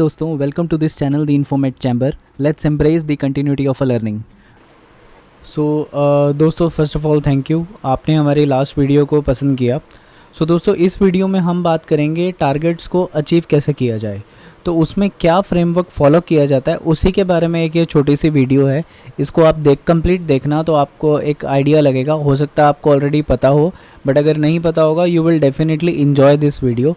दोस्तों, welcome to this channel the Informate Chamber. Let's embrace the continuity of a learning. दोस्तों, first of all thank you, आपने हमारी last video को पसंद किया। दोस्तों, इस वीडियो में हम बात करेंगे टारगेट्स को अचीव कैसे किया जाए, तो उसमें क्या फ्रेमवर्क फॉलो किया जाता है उसी के बारे में एक ये छोटी सी वीडियो है। इसको आप कंप्लीट देखना तो आपको एक आइडिया लगेगा। हो सकता है आपको ऑलरेडी पता हो, बट अगर नहीं पता होगा you will definitely enjoy this video.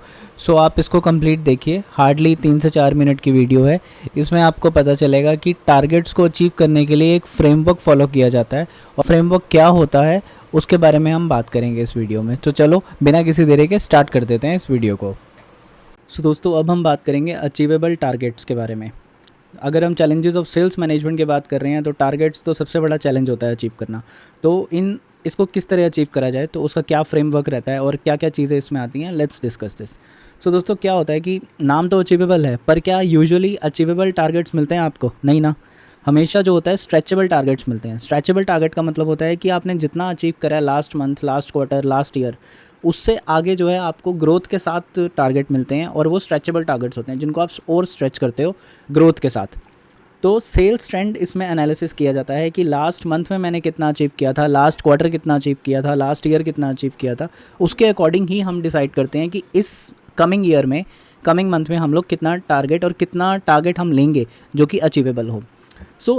आप इसको कंप्लीट देखिए। हार्डली 3 से 4 मिनट की वीडियो है। इसमें आपको पता चलेगा कि टारगेट्स को अचीव करने के लिए एक फ्रेमवर्क फॉलो किया जाता है, और फ्रेमवर्क क्या होता है उसके बारे में हम बात करेंगे इस वीडियो में। तो चलो बिना किसी देरी के स्टार्ट कर देते हैं इस वीडियो को। दोस्तों, अब हम बात करेंगे अचीवेबल टारगेट्स के बारे में। अगर हम चैलेंजेस ऑफ सेल्स मैनेजमेंट की बात कर रहे हैं तो टारगेट्स तो सबसे बड़ा चैलेंज होता है अचीव करना। तो इसको किस तरह अचीव करा जाए, तो उसका क्या फ्रेमवर्क रहता है और क्या क्या चीज़ें इसमें आती हैं, लेट्स डिस्कस दिस। दोस्तों, क्या होता है कि नाम तो अचीवेबल है, पर क्या यूजुअली अचीवेबल टारगेट्स मिलते हैं आपको? नहीं ना। हमेशा जो होता है स्ट्रेचेबल टारगेट्स मिलते हैं। स्ट्रेचेबल टारगेट का मतलब होता है कि आपने जितना अचीव करा है last month, last quarter, last year, उससे आगे जो है आपको ग्रोथ के साथ टारगेट मिलते हैं, और वो स्ट्रेचेबल टारगेट्स होते हैं जिनको आप और स्ट्रेच करते हो ग्रोथ के साथ। तो सेल्स ट्रेंड इसमें एनालिसिस किया जाता है कि लास्ट मंथ में मैंने कितना अचीव किया था, लास्ट क्वार्टर कितना अचीव किया था, लास्ट ईयर कितना अचीव किया था। उसके अकॉर्डिंग ही हम डिसाइड करते हैं कि इस कमिंग ईयर में, कमिंग मंथ में हम लोग कितना टारगेट और कितना टारगेट हम लेंगे जो कि अचीवेबल हो।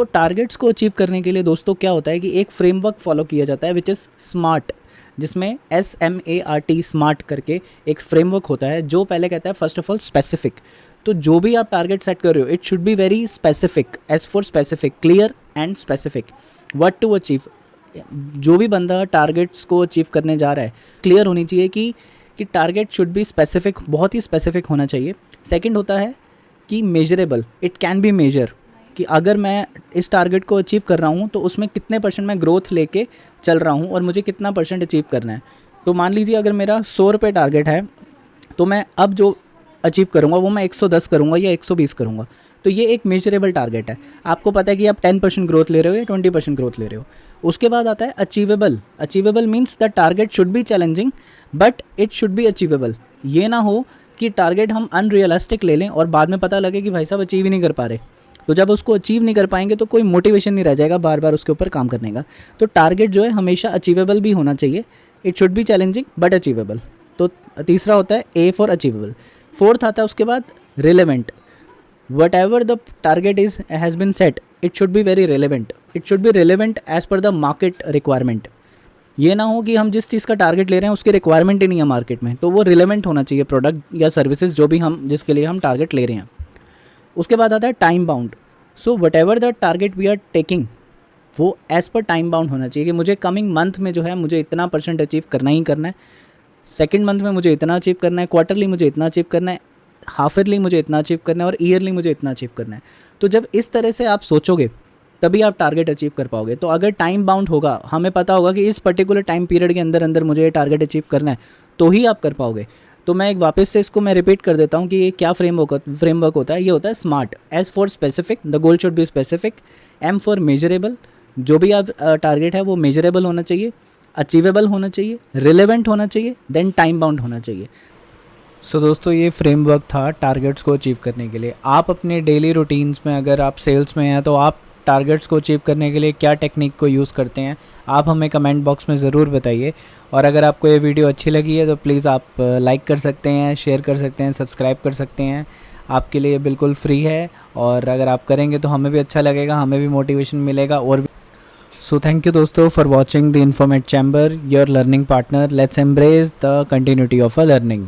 टारगेट्स को अचीव करने के लिए दोस्तों क्या होता है कि एक फ्रेमवर्क फॉलो किया जाता है विच इज़ स्मार्ट, जिसमें SMART स्मार्ट करके एक फ्रेमवर्क होता है जो पहले कहता है फर्स्ट ऑफ ऑल स्पेसिफिक। तो जो भी आप टारगेट सेट कर रहे हो, it should be very specific, as for specific, clear and specific what to achieve. जो भी बंदा टारगेट्स को अचीव करने जा रहा है, क्लियर होनी चाहिए कि टारगेट शुड बी स्पेसिफिक, बहुत ही स्पेसिफिक होना चाहिए। सेकेंड होता है कि measurable, it can be measure, कि अगर मैं इस टारगेट को अचीव कर रहा हूँ तो उसमें कितने परसेंट मैं ग्रोथ लेके चल रहा हूँ और मुझे कितना परसेंट अचीव करना है। तो मान लीजिए अगर मेरा 100 रुपये टारगेट है, तो मैं अब जो अचीव करूँगा वो मैं 110 करूँगा या 120 करूँगा। तो ये एक मेजरेबल टारगेट है। आपको पता है कि आप 10% ग्रोथ ले रहे हो या 20% ग्रोथ ले रहे हो। उसके बाद आता है achievable. Achievable means the target should be challenging but it should B achievable. ये ना हो कि टारगेट हम अनरियलिस्टिक ले लें और बाद में पता लगे कि भाई साहब अचीव ही नहीं कर पा रहे। तो जब उसको अचीव नहीं कर पाएंगे तो कोई मोटिवेशन नहीं रह जाएगा बार बार उसके ऊपर काम करने का। तो टारगेट जो है हमेशा अचीवेबल भी होना चाहिए। It should B challenging but achievable. तो तीसरा होता है A फॉर अचीवेबल। फोर्थ आता है उसके बाद relevant. Whatever the target is has been set, it should be very relevant. It should be relevant as per the market requirement. ये ना हो कि हम जिस चीज़ का टारगेट ले रहे हैं उसकी रिक्वायरमेंट ही नहीं है मार्केट में, तो वो रिलेवेंट होना चाहिए प्रोडक्ट या सर्विसेज जो भी हम जिसके लिए हम टारगेट ले रहे हैं। उसके बाद आता है time bound. Whatever the target we are taking, वो एज़ पर टाइम बाउंड होना चाहिए कि मुझे कमिंग मंथ में जो है मुझे इतना % अचीव करना ही करना है, सेकेंड मंथ में मुझे इतना अचीव करना है, क्वार्टरली मुझे इतना अचीव करना है, हाफ ईयरली मुझे इतना अचीव करना है और ईयरली मुझे इतना अचीव करना है। तो जब इस तरह से आप सोचोगे तभी आप टारगेट अचीव कर पाओगे। तो अगर टाइम बाउंड होगा, हमें पता होगा कि इस पर्टिकुलर टाइम पीरियड के अंदर अंदर मुझे ये टारगेट अचीव करना है, तो ही आप कर पाओगे। तो मैं एक वापस से इसको मैं रिपीट कर देता हूँ कि ये क्या फ्रेमवर्क होता है। ये होता है SMART. S for specific, the goal should be specific. M for measurable, जो भी आप टारगेट है वो मेजरेबल होना चाहिए, अचीवेबल होना चाहिए, रिलेवेंट होना चाहिए, देन टाइम बाउंड होना चाहिए। दोस्तों, ये फ्रेमवर्क था टारगेट्स को अचीव करने के लिए। आप अपने डेली रूटीन्स में, अगर आप सेल्स में हैं तो आप टारगेट्स को अचीव करने के लिए क्या टेक्निक को यूज़ करते हैं, आप हमें कमेंट बॉक्स में ज़रूर बताइए। और अगर आपको ये वीडियो अच्छी लगी है तो प्लीज़ आप लाइक कर सकते हैं, शेयर कर सकते हैं, सब्सक्राइब कर सकते हैं। आपके लिए बिल्कुल फ्री है, और अगर आप करेंगे तो हमें भी अच्छा लगेगा, हमें भी मोटिवेशन मिलेगा। और थैंक यू दोस्तों for watching the Informate Chamber, your learning partner. Let's embrace the continuity of a learning.